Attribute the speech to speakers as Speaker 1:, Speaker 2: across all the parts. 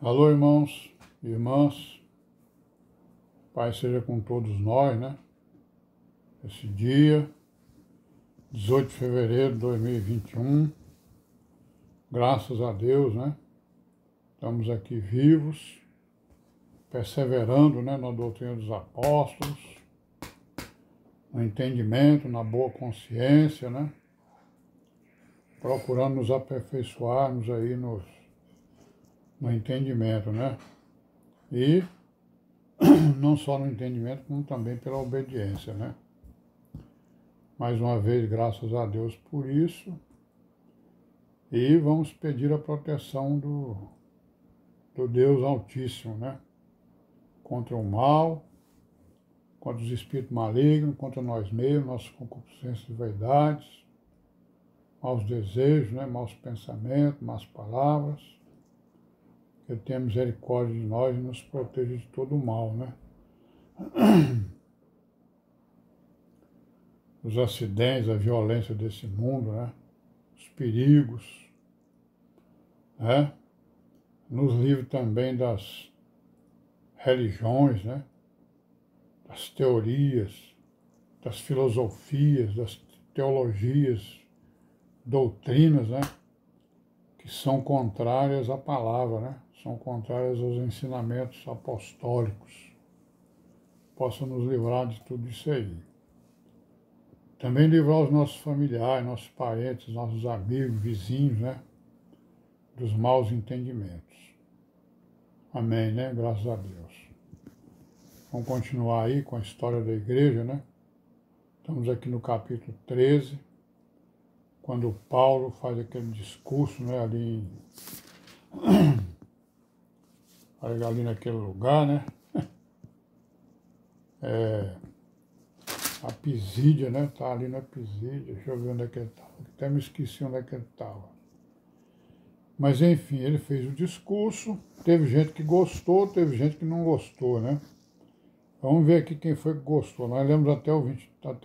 Speaker 1: Alô, irmãos e irmãs, Pai seja com todos nós, né? Esse dia, 18 de fevereiro de 2021, graças a Deus, né? Estamos aqui vivos, perseverando, né, na doutrina dos apóstolos, no entendimento, na boa consciência, né? Procurando nos aperfeiçoarmos aí no entendimento, né? E não só no entendimento, como também pela obediência, né? Mais uma vez, graças a Deus por isso. E vamos pedir a proteção do Deus Altíssimo, né? Contra o mal, contra os espíritos malignos, contra nós mesmos, nossas concupiscências e vaidades, maus desejos, né? Maus pensamentos, más palavras. Que Ele tenha misericórdia de nós e nos proteja de todo o mal, né? Os acidentes, a violência desse mundo, né? Os perigos, né? Nos livre também das religiões, né? Das teorias, das filosofias, das teologias, doutrinas, né? Que são contrárias à palavra, né? São contrárias aos ensinamentos apostólicos. Possa nos livrar de tudo isso aí. Também livrar os nossos familiares, nossos parentes, nossos amigos, vizinhos, né? Dos maus entendimentos. Amém, né? Graças a Deus. Vamos continuar aí com a história da igreja, né? Estamos aqui no capítulo 13, quando Paulo faz aquele discurso, né? Ali naquele lugar, né? A Pisídia, né? Tá ali na Pisídia, deixa eu ver onde é que ele estava. Até me esqueci onde é que ele estava. Mas enfim, ele fez o discurso, teve gente que gostou, teve gente que não gostou, né? Vamos ver aqui quem foi que gostou. Nós lemos até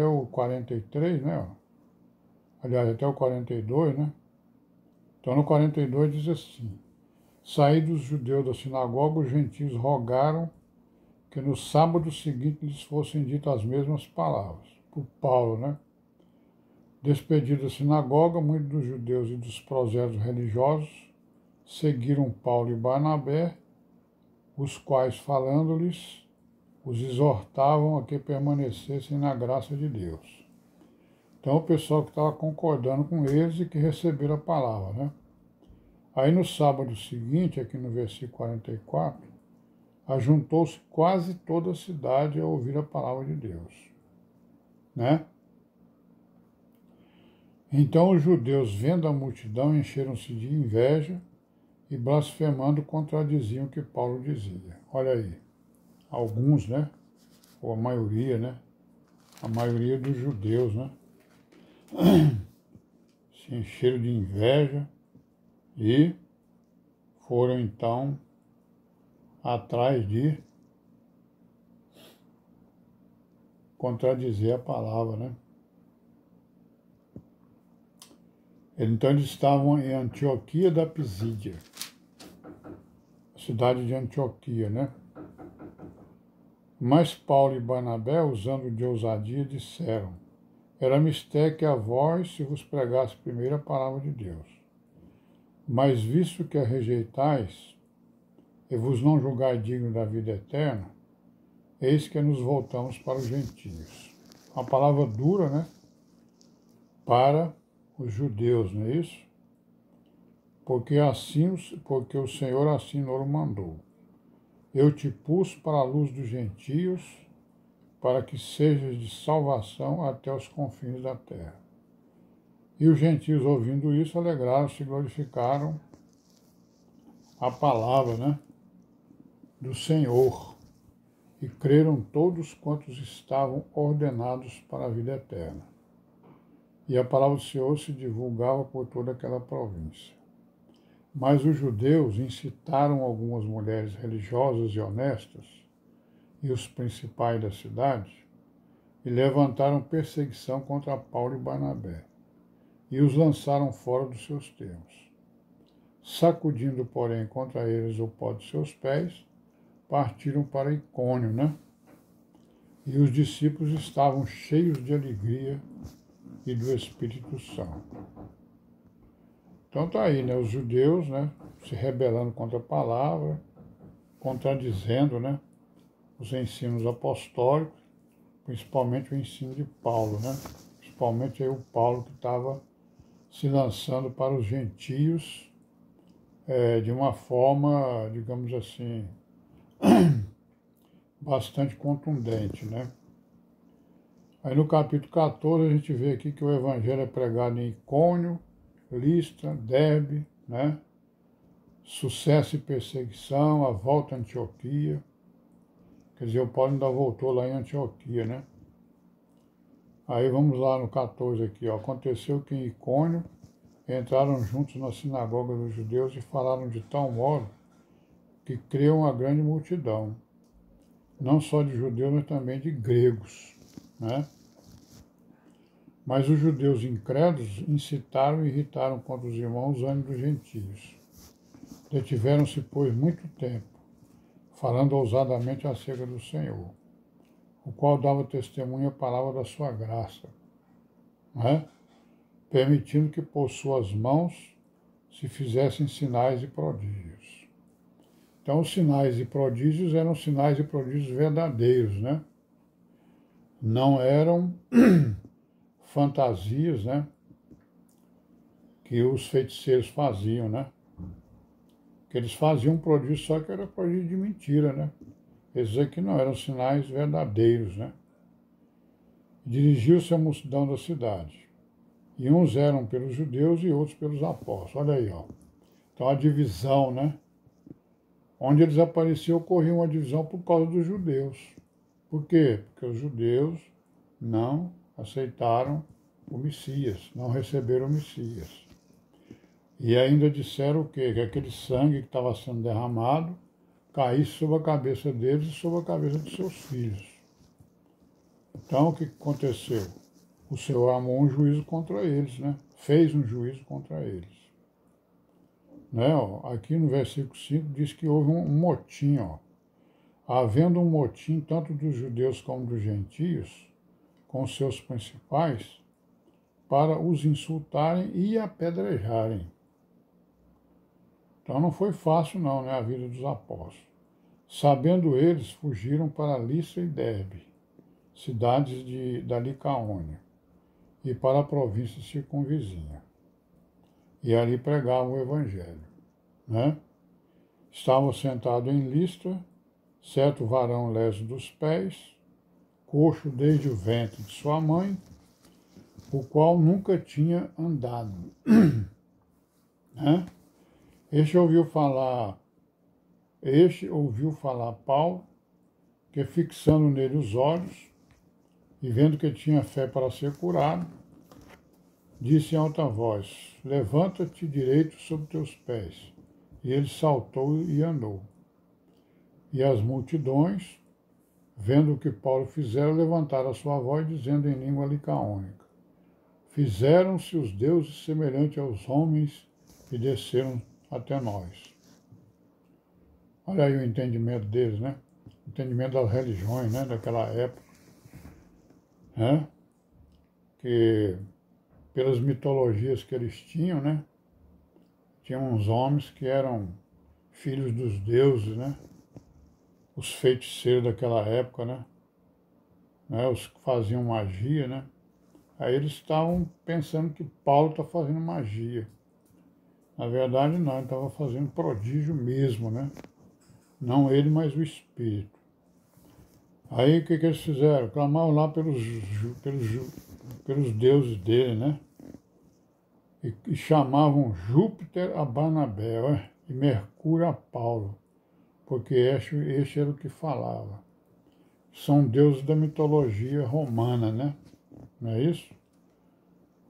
Speaker 1: o 43, né? Aliás, até o 42, né? Então no 42 diz assim: Saídos os judeus da sinagoga, os gentios rogaram que no sábado seguinte lhes fossem ditas as mesmas palavras. Por Paulo, né? Despedido da sinagoga, muitos dos judeus e dos prosélitos religiosos seguiram Paulo e Barnabé, os quais, falando-lhes, os exortavam a que permanecessem na graça de Deus. Então, o pessoal que estava concordando com eles e que receberam a palavra, né? Aí, no sábado seguinte, aqui no versículo 44, ajuntou-se quase toda a cidade a ouvir a palavra de Deus, né? Então, os judeus, vendo a multidão, encheram-se de inveja e, blasfemando, contradiziam o que Paulo dizia. Olha aí, alguns, né? Ou a maioria, né? A maioria dos judeus, né? Se encheram de inveja e foram então atrás de contradizer a palavra, né? Então eles estavam em Antioquia da Pisídia, cidade de Antioquia, né? Mas Paulo e Barnabé, usando de ousadia, disseram: Era mistério que a vós se vos pregasse primeiro a palavra de Deus. Mas visto que a rejeitais e vos não julgai digno da vida eterna, eis que nos voltamos para os gentios. Uma palavra dura, né? Para os judeus, não é isso? Porque o Senhor assim nos mandou. Eu te pus para a luz dos gentios, para que sejas de salvação até os confins da terra. E os gentios, ouvindo isso, alegraram-se e glorificaram a palavra, né, do Senhor, e creram todos quantos estavam ordenados para a vida eterna. E a palavra do Senhor se divulgava por toda aquela província. Mas os judeus incitaram algumas mulheres religiosas e honestas e os principais da cidade e levantaram perseguição contra Paulo e Barnabé e os lançaram fora dos seus termos. sacudindo, porém, contra eles o pó de seus pés, partiram para Icônio, né? E os discípulos estavam cheios de alegria e do Espírito Santo. Então está aí, né? Os judeus, né? Se rebelando contra a palavra, contradizendo, né? Os ensinos apostólicos, principalmente o ensino de Paulo, né? Principalmente aí o Paulo que estava se lançando para os gentios de uma forma, digamos assim, bastante contundente, né? Aí no capítulo 14 a gente vê aqui que o evangelho é pregado em Icônio, Listra, Derbe, né? Sucesso e perseguição, a volta a Antioquia. Quer dizer, o Paulo ainda voltou lá em Antioquia, né? Aí vamos lá no 14 aqui, ó. Aconteceu que em Icônio entraram juntos na sinagoga dos judeus e falaram de tal modo que creu uma grande multidão, não só de judeus, mas também de gregos, né? Mas os judeus incrédulos incitaram e irritaram contra os irmãos os ânimos dos gentios. Detiveram-se, pois, muito tempo, falando ousadamente acerca do Senhor, o qual dava testemunho à palavra da sua graça, né? Permitindo que por suas mãos se fizessem sinais e prodígios. Então, os sinais e prodígios eram sinais e prodígios verdadeiros, né? Não eram fantasias, né? Que os feiticeiros faziam, né? Que eles faziam prodígio, só que era prodígio de mentira, né? Esses aqui não eram sinais verdadeiros, né? Dirigiu-se à multidão da cidade. E uns eram pelos judeus e outros pelos apóstolos. Olha aí, ó. Então a divisão, né? Onde eles apareciam, ocorria uma divisão por causa dos judeus. Por quê? Porque os judeus não aceitaram o Messias, não receberam o Messias. E ainda disseram o quê? Que aquele sangue que estava sendo derramado caísse sobre a cabeça deles e sobre a cabeça de seus filhos. Então, o que aconteceu? O Senhor armou um juízo contra eles, né? Fez um juízo contra eles. Né? Aqui no versículo 5 diz que houve um motim, ó. Havendo um motim tanto dos judeus como dos gentios, com seus principais, para os insultarem e apedrejarem. Então não foi fácil não, né, a vida dos apóstolos. Sabendo eles, fugiram para Listra e Derbe, cidades da Licaônia, e para a província circunvizinha. E ali pregavam o evangelho, né? Estavam sentados em Listra, certo varão leso dos pés, coxo desde o ventre de sua mãe, o qual nunca tinha andado. Né? Este ouviu falar Paulo, que fixando nele os olhos, e vendo que tinha fé para ser curado, disse em alta voz: levanta-te direito sobre teus pés. E ele saltou e andou. E as multidões, vendo o que Paulo fizera, levantaram a sua voz, dizendo em língua licaônica: fizeram-se os deuses semelhantes aos homens e desceram até nós. Olha aí o entendimento deles, né? O entendimento das religiões, né? Daquela época, né? Que pelas mitologias que eles tinham, né? Tinham uns homens que eram filhos dos deuses, né? Os feiticeiros daquela época, né? Os que faziam magia, né? Aí eles estavam pensando que Paulo está fazendo magia. Na verdade, não, ele estava fazendo prodígio mesmo, né? Não ele, mas o Espírito. Aí o que eles fizeram? Clamaram lá pelos deuses dele, né? E chamavam Júpiter a Barnabé e Mercúrio a Paulo, porque este era o que falava. São deuses da mitologia romana, né? Não é isso?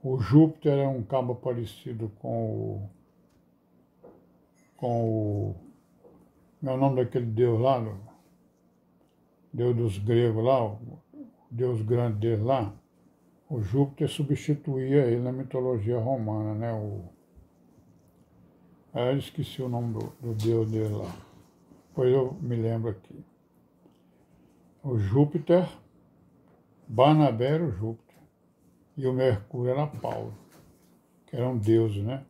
Speaker 1: O Júpiter é um cabo parecido com o meu nome daquele deus lá, deus dos gregos lá, o deus grande dele lá. O Júpiter substituía ele na mitologia romana, né? Aí eu esqueci o nome do deus dele lá. Depois eu me lembro aqui. O Júpiter, Barnabé era o Júpiter. E o Mercúrio era Paulo, que eram deuses, né?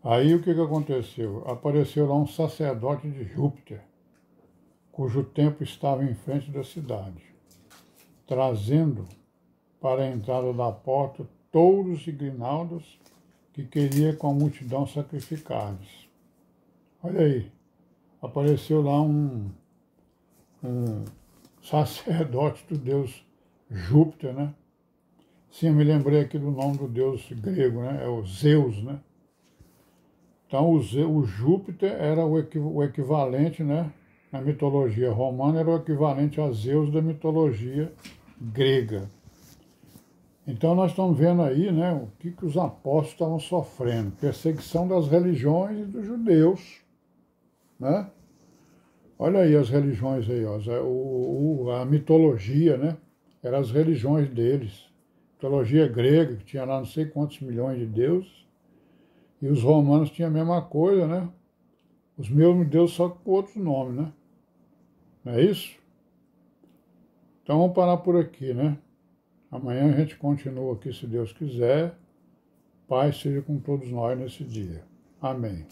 Speaker 1: Aí o que aconteceu? Apareceu lá um sacerdote de Júpiter, cujo templo estava em frente da cidade, trazendo para a entrada da porta touros e grinaldas que queria com a multidão sacrificar-lhes. Olha aí, apareceu lá um sacerdote do deus Júpiter, né? Sim, eu me lembrei aqui do nome do deus grego, né? É o Zeus, né? Então, o Júpiter era o equivalente, né? Na mitologia romana, era o equivalente a Zeus da mitologia grega. Então, nós estamos vendo aí, né? O que os apóstolos estavam sofrendo. Perseguição das religiões e dos judeus, né? Olha aí as religiões aí, ó, a mitologia, né? Eram as religiões deles. Mitologia grega, que tinha lá não sei quantos milhões de deuses, e os romanos tinham a mesma coisa, né? Os mesmos deuses, só com outros nomes, né? Não é isso? Então vamos parar por aqui, né? Amanhã a gente continua aqui, se Deus quiser. Paz seja com todos nós nesse dia. Amém.